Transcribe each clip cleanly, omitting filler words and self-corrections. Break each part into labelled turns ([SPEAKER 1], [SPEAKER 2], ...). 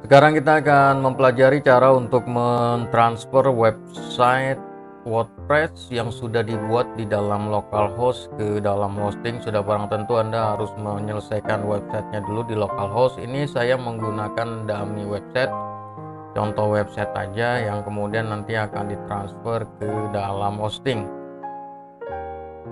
[SPEAKER 1] Sekarang kita akan mempelajari cara untuk mentransfer website WordPress yang sudah dibuat di dalam localhost ke dalam hosting. Sudah barang tentu Anda harus menyelesaikan websitenya dulu di localhost. Ini saya menggunakan dummy website, contoh website aja yang kemudian nanti akan ditransfer ke dalam hosting.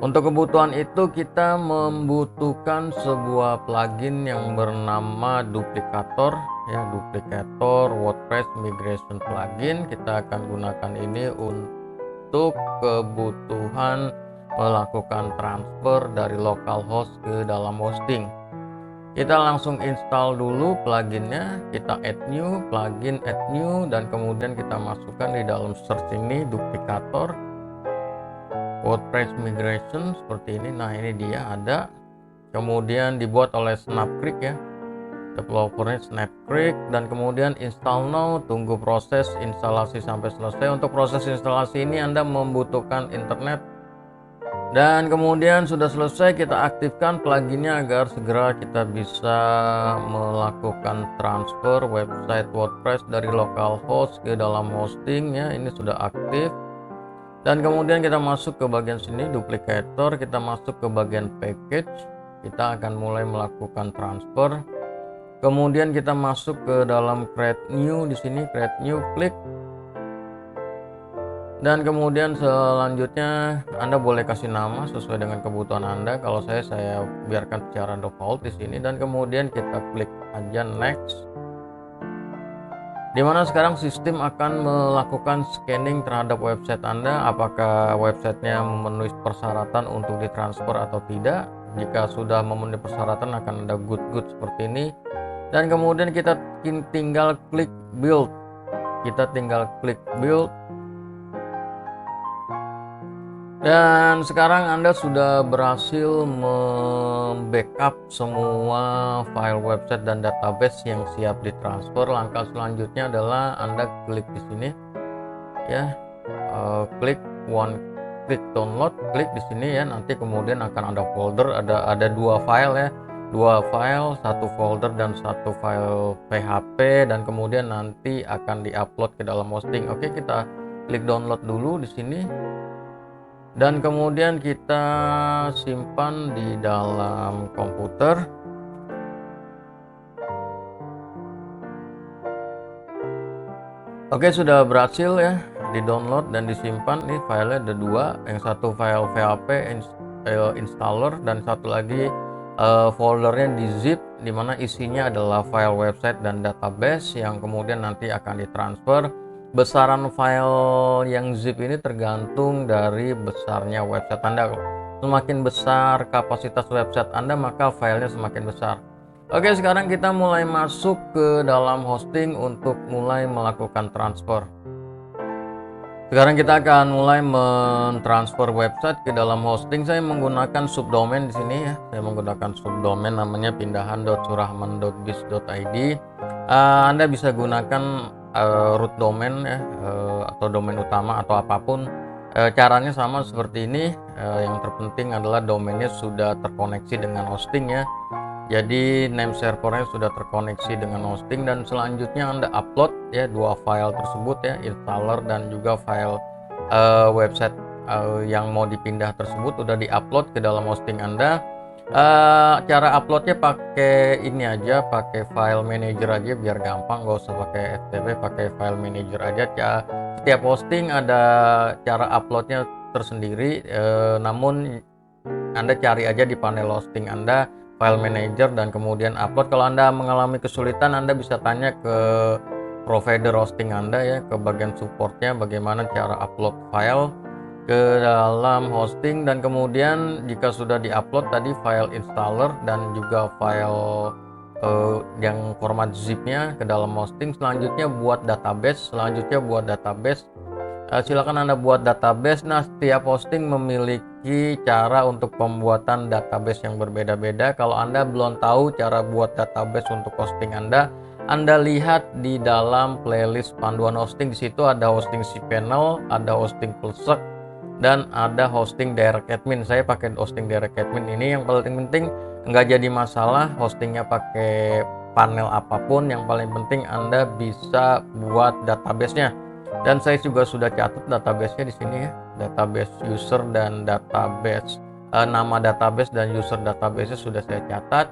[SPEAKER 1] Untuk kebutuhan itu kita membutuhkan sebuah plugin yang bernama Duplicator ya, Duplicator WordPress Migration Plugin. Kita akan gunakan ini untuk kebutuhan melakukan transfer dari localhost ke dalam hosting. Kita langsung install dulu pluginnya, kita add new, plugin add new, dan kemudian kita masukkan di dalam search ini Duplicator WordPress Migration seperti ini. Nah, ini dia ada. Kemudian dibuat oleh Snapcreek ya, developernya Snapcreek, dan kemudian install now, tunggu proses instalasi sampai selesai. Untuk proses instalasi ini Anda membutuhkan internet, dan kemudian sudah selesai kita aktifkan pluginnya agar segera kita bisa melakukan transfer website WordPress dari localhost ke dalam hosting ya. Ini sudah aktif. Dan kemudian kita masuk ke bagian sini Duplicator, kita masuk ke bagian package, kita akan mulai melakukan transfer. Kemudian kita masuk ke dalam create new, di sini create new, klik. Dan kemudian selanjutnya Anda boleh kasih nama sesuai dengan kebutuhan Anda. Kalau saya biarkan secara default di sini, dan kemudian kita klik aja next. Dimana sekarang sistem akan melakukan scanning terhadap website Anda, apakah websitenya memenuhi persyaratan untuk ditransfer atau tidak. Jika sudah memenuhi persyaratan akan ada good seperti ini, dan kemudian kita tinggal klik build. Dan sekarang Anda sudah berhasil membackup semua file website dan database yang siap ditransfer. Langkah selanjutnya adalah Anda klik di sini ya, klik download, klik di sini ya. Nanti kemudian akan ada folder, ada dua file ya, satu folder dan satu file PHP, dan kemudian nanti akan diupload ke dalam hosting. Oke, kita klik download dulu di sini. Dan kemudian kita simpan di dalam komputer. Oke, sudah berhasil ya di download dan disimpan. Nih filenya ada dua, yang satu file PHP installer, dan satu lagi foldernya di zip, dimana isinya adalah file website dan database yang kemudian nanti akan ditransfer. Besaran file yang zip ini tergantung dari besarnya website Anda. Semakin besar kapasitas website Anda, maka filenya semakin besar. Oke, sekarang kita mulai masuk ke dalam hosting untuk mulai melakukan transfer. Sekarang kita akan mulai mentransfer website ke dalam hosting. Saya menggunakan subdomain di sini ya. Saya menggunakan subdomain namanya pindahan.surahman.biz.id. Anda bisa gunakan root domain ya, atau domain utama atau apapun. Caranya sama seperti ini. Yang terpenting adalah domainnya sudah terkoneksi dengan hosting ya. Jadi name servernya sudah terkoneksi dengan hosting, dan selanjutnya Anda upload ya dua file tersebut ya, installer dan juga file website yang mau dipindah tersebut udah diupload ke dalam hosting Anda. Cara uploadnya pakai ini aja, pakai file manager aja biar gampang, nggak usah pakai FTP, pakai file manager aja. Setiap hosting ada cara uploadnya tersendiri, namun Anda cari aja di panel hosting Anda file manager dan kemudian upload. Kalau Anda mengalami kesulitan, Anda bisa tanya ke provider hosting Anda ya, ke bagian supportnya bagaimana cara upload file ke dalam hosting. Dan kemudian jika sudah diupload tadi file installer dan juga file yang format zipnya ke dalam hosting, selanjutnya buat database. Silakan Anda buat database. Nah, setiap hosting memiliki cara untuk pembuatan database yang berbeda-beda. Kalau Anda belum tahu cara buat database untuk hosting Anda lihat di dalam playlist panduan hosting. Di situ ada hosting cPanel, ada hosting Pulsec, dan ada hosting direct admin. Saya pakai hosting direct admin ini. Yang paling penting nggak jadi masalah hostingnya pakai panel apapun, yang paling penting Anda bisa buat database-nya. Dan saya juga sudah catat database-nya di sini ya, database user dan database nama database dan user database-nya sudah saya catat.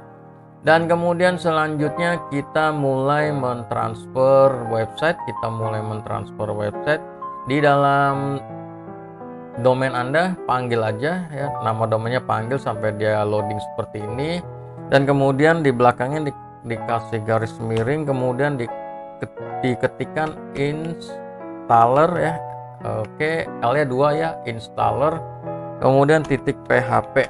[SPEAKER 1] Dan kemudian selanjutnya kita mulai mentransfer website, di dalam domain Anda. Panggil aja ya, nama domainnya panggil sampai dia loading seperti ini, dan kemudian di belakangnya dikasih garis miring, kemudian diketikkan installer ya. Oke, L-nya 2 ya, installer, kemudian titik php.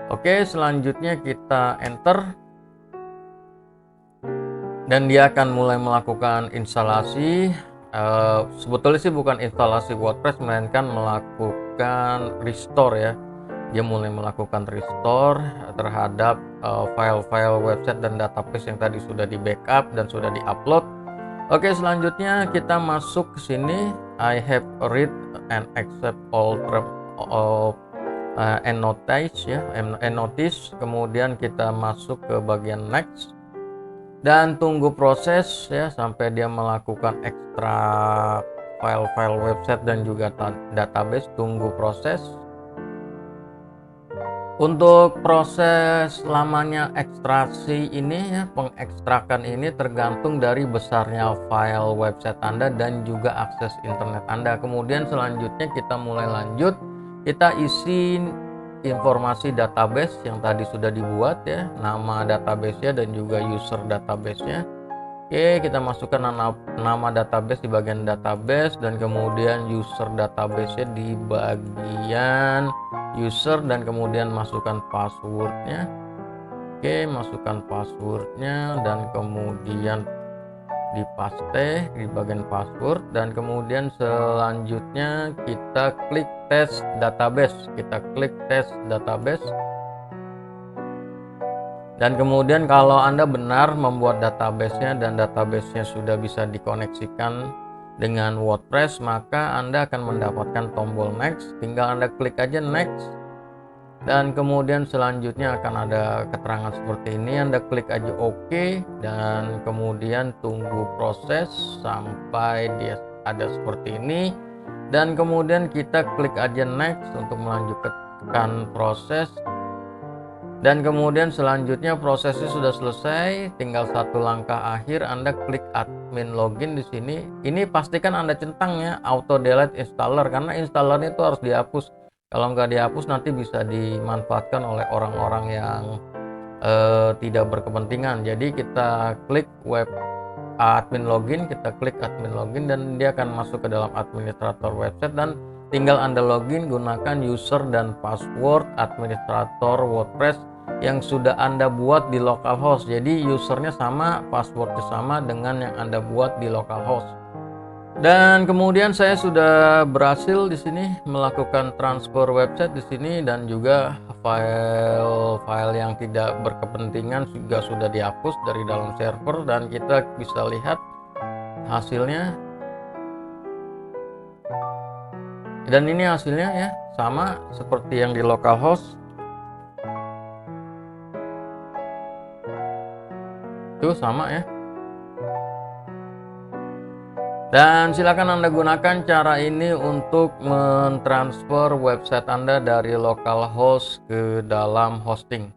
[SPEAKER 1] Oke, selanjutnya kita enter dan dia akan mulai melakukan instalasi. Sebetulnya sih bukan instalasi WordPress, melainkan melakukan restore ya. Dia mulai melakukan restore terhadap file-file website dan database yang tadi sudah di backup dan sudah di upload. Oke, selanjutnya kita masuk ke sini. I have read and accept all terms of and notice. Kemudian kita masuk ke bagian next dan tunggu proses ya sampai dia melakukan ekstrak file-file website dan juga database. Tunggu proses. Untuk proses lamanya ekstraksi ini ya, pengekstrakan ini tergantung dari besarnya file website Anda dan juga akses internet Anda. Kemudian selanjutnya kita mulai lanjut, kita isi informasi database yang tadi sudah dibuat ya, nama database-nya dan juga user database-nya. Oke, kita masukkan nama database di bagian database dan kemudian user database-nya di bagian user, dan kemudian masukkan passwordnya. Oke, masukkan passwordnya dan kemudian dipaste di bagian password, dan kemudian selanjutnya kita klik test database. Dan kemudian kalau Anda benar membuat database-nya dan database-nya sudah bisa dikoneksikan dengan WordPress, maka Anda akan mendapatkan tombol next. Tinggal Anda klik aja next, dan kemudian selanjutnya akan ada keterangan seperti ini. Anda klik aja OK, dan kemudian tunggu proses sampai dia ada seperti ini, dan kemudian kita klik aja next untuk melanjutkan proses. Dan kemudian selanjutnya prosesnya sudah selesai, tinggal satu langkah akhir. Anda klik admin login di sini. Ini pastikan Anda centang ya, auto delete installer, karena installernya itu harus dihapus. Kalau nggak dihapus nanti bisa dimanfaatkan oleh orang-orang yang tidak berkepentingan. Jadi kita klik admin login, dan dia akan masuk ke dalam administrator website, dan tinggal Anda login gunakan user dan password administrator WordPress yang sudah Anda buat di localhost. Jadi usernya sama, passwordnya sama dengan yang Anda buat di localhost. Dan kemudian saya sudah berhasil di sini melakukan transfer website di sini, dan juga file-file yang tidak berkepentingan juga sudah dihapus dari dalam server, dan kita bisa lihat hasilnya. Dan ini hasilnya ya, sama seperti yang di localhost. Itu sama ya. Dan silakan Anda gunakan cara ini untuk mentransfer website Anda dari localhost ke dalam hosting.